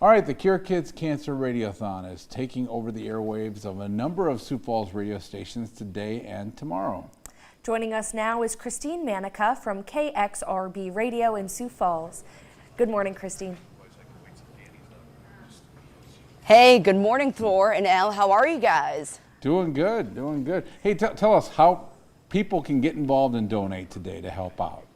All right, the Cure Kids Cancer Radiothon is taking over the airwaves of a number of Sioux Falls radio stations today and tomorrow. Joining us now is Christine Manica from KXRB Radio in Sioux Falls. Good morning, Christine. Hey, good morning, Thor and Al. How are you guys? Doing good, doing good. Hey, tell us how people can get involved and donate today to help out.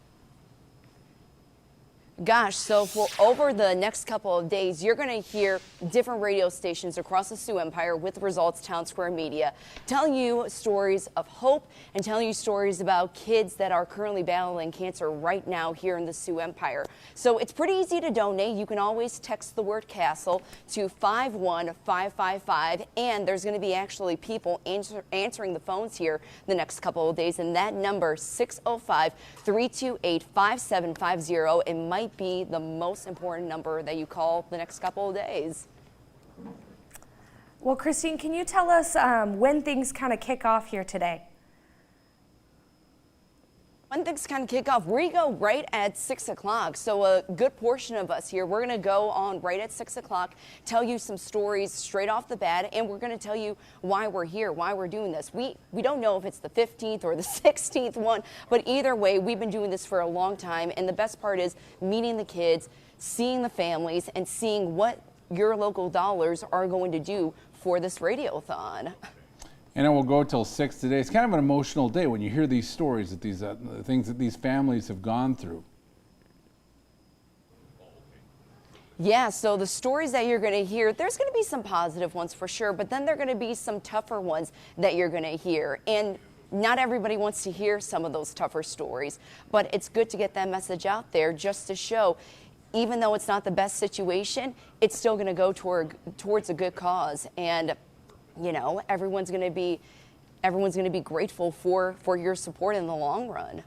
Gosh, so for over the next couple of days, you're going to hear different radio stations across the Sioux Empire with Results Town Square Media telling you stories of hope and telling you stories about kids that are currently battling cancer right now here in the Sioux Empire. So it's pretty easy to donate. You can always text the word Castle to 51555, and there's going to be actually people answering the phones here the next couple of days, and that number 605-328-5750. It might be the most important number that you call the next couple of days. Well, Christine, can you tell us when things kind of kick off here today? When things kind of kick off, we go right at 6 o'clock. So a good portion of us here, we're going to go on right at 6 o'clock, tell you some stories straight off the bat, and we're going to tell you why we're here, why we're doing this. We don't know if it's the 15th or the 16th one, but either way, we've been doing this for a long time. And the best part is meeting the kids, seeing the families, and seeing what your local dollars are going to do for this radiothon. And it will go till 6 today. It's kind of an emotional day when you hear these stories, that these things that these families have gone through. Yeah, so the stories that you're going to hear, there's going to be some positive ones for sure, but then there are going to be some tougher ones that you're going to hear. And not everybody wants to hear some of those tougher stories, but it's good to get that message out there just to show, even though it's not the best situation, it's still going to go towards a good cause. And you know, everyone's going to be grateful for your support in the long run.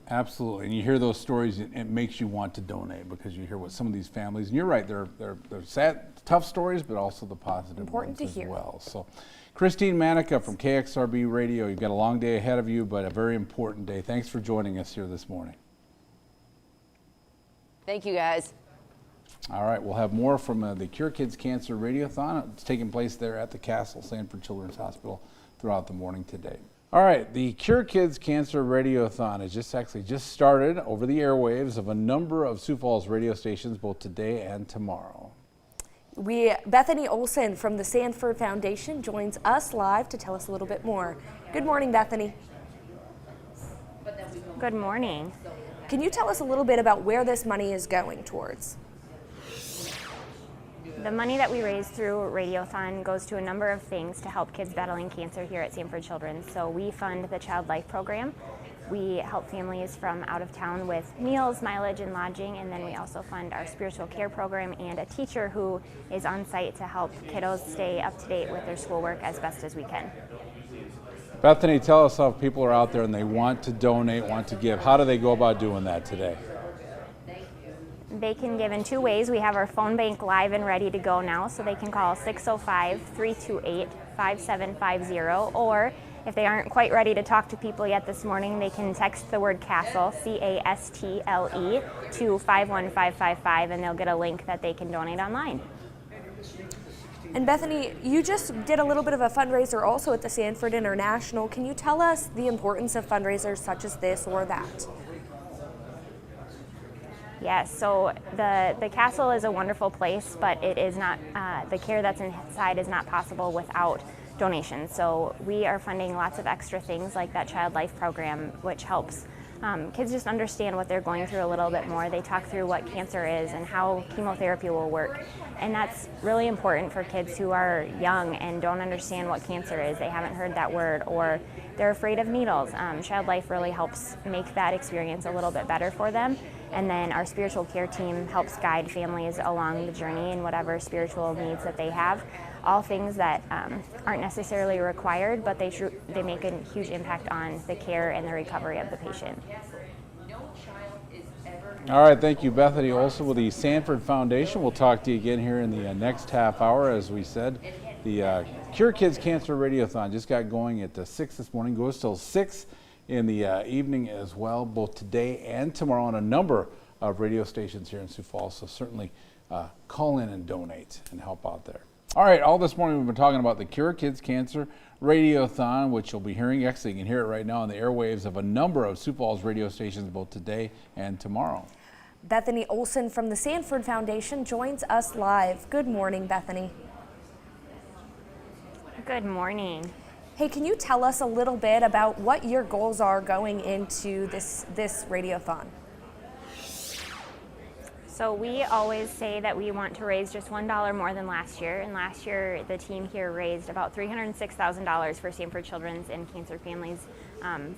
Absolutely, and you hear those stories, it makes you want to donate because you hear what some of these families. And you're right, they're sad, tough stories, but also the positive ones as well. So, Christine Manica from KXRB Radio, you've got a long day ahead of you, but a very important day. Thanks for joining us here this morning. Thank you, guys. All right, we'll have more from the Cure Kids Cancer Radiothon. It's taking place there at the Castle Sanford Children's Hospital throughout the morning today. All right, the Cure Kids Cancer Radiothon has just started over the airwaves of a number of Sioux Falls radio stations both today and tomorrow. Bethany Olson from the Sanford Foundation joins us live to tell us a little bit more. Good morning, Bethany. Good morning. Can you tell us a little bit about where this money is going towards? The money that we raise through Radiothon goes to a number of things to help kids battling cancer here at Sanford Children's. So we fund the Child Life Program. We help families from out of town with meals, mileage, and lodging, and then we also fund our spiritual care program and a teacher who is on site to help kiddos stay up to date with their schoolwork as best as we can. Bethany, tell us how people are out there and they want to donate, want to give. How do they go about doing that today? They can give in two ways. We have our phone bank live and ready to go now, so they can call 605-328-5750, or if they aren't quite ready to talk to people yet this morning, they can text the word CASTLE, C-A-S-T-L-E, to 51555, and they'll get a link that they can donate online. And Bethany, you just did a little bit of a fundraiser also at the Sanford International. Can you tell us the importance of fundraisers such as this or that? Yes, so the castle is a wonderful place, but it is not, the care that's inside is not possible without donations. So we are funding lots of extra things like that Child Life Program, which helps kids just understand what they're going through a little bit more. They talk through what cancer is and how chemotherapy will work. And that's really important for kids who are young and don't understand what cancer is. They haven't heard that word, or they're afraid of needles. Child Life really helps make that experience a little bit better for them. And then our spiritual care team helps guide families along the journey in whatever spiritual needs that they have. All things that aren't necessarily required, but they make a huge impact on the care and the recovery of the patient. All right, thank you, Bethany Olson with the Sanford Foundation. We'll talk to you again here in the next half hour. As we said, the Cure Kids Cancer Radiothon just got going at 6 this morning, goes till 6 in the evening as well, both today and tomorrow on a number of radio stations here in Sioux Falls. So certainly call in and donate and help out there. All right, all this morning we've been talking about the Cure Kids Cancer Radiothon, which you'll be hearing. Actually, you can hear it right now on the airwaves of a number of Sioux Falls radio stations both today and tomorrow. Bethany Olson from the Sanford Foundation joins us live. Good morning, Bethany. Good morning. Hey, can you tell us a little bit about what your goals are going into this Radiothon? So we always say that we want to raise just $1 more than last year, and last year the team here raised about $306,000 for Sanford Children's and cancer families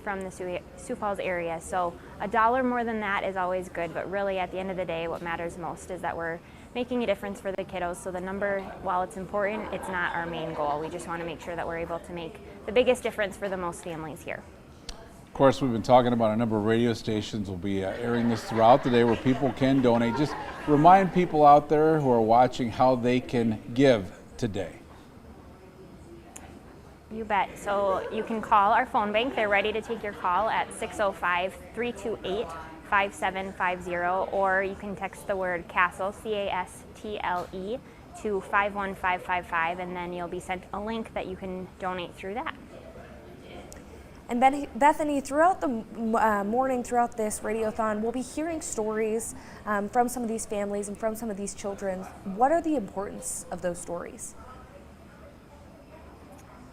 from the Sioux Falls area. So $1 more than that is always good, but really at the end of the day what matters most is that we're making a difference for the kiddos. So the number, while it's important, it's not our main goal. We just want to make sure that we're able to make the biggest difference for the most families here. Of course, we've been talking about a number of radio stations. We'll be airing this throughout the day where people can donate. Just remind people out there who are watching how they can give today. You bet. So you can call our phone bank. They're ready to take your call at 605-328-5750, or you can text the word CASTLE, C-A-S-T-L-E, to 51555, and then you'll be sent a link that you can donate through that. And Bethany, throughout the morning, throughout this Radiothon, we'll be hearing stories from some of these families and from some of these children. What are the importance of those stories?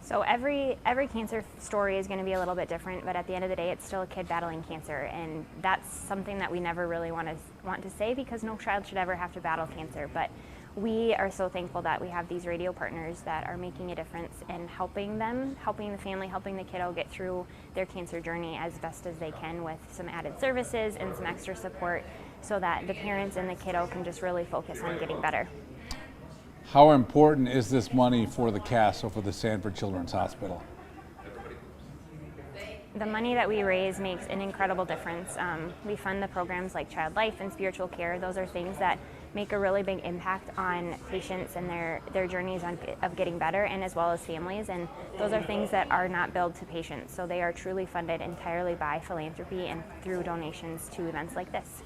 So every cancer story is going to be a little bit different, but at the end of the day, it's still a kid battling cancer, and that's something that we never really want to say, because no child should ever have to battle cancer. But we are so thankful that we have these radio partners that are making a difference in helping them, helping the family, helping the kiddo get through their cancer journey as best as they can, with some added services and some extra support, so that the parents and the kiddo can just really focus on getting better. How important is this money for the CASTLE, for the Sanford Children's Hospital? The money that we raise makes an incredible difference. We fund the programs like Child Life and Spiritual Care. Those are things that make a really big impact on patients and their journeys of getting better, and as well as families. And those are things that are not billed to patients. So they are truly funded entirely by philanthropy and through donations to events like this.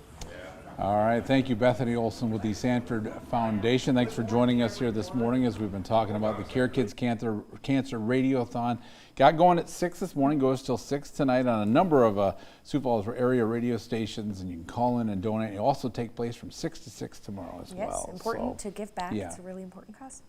All right, thank you, Bethany Olson with the Sanford Foundation. Thanks for joining us here this morning as we've been talking about the Cure Kids Cancer Radiothon. Got going at 6 this morning, goes till 6 tonight on a number of Sioux Falls area radio stations, and you can call in and donate. It also take place from 6 to 6 tomorrow as well. Yes, important to give back. Yeah. It's a really important cause.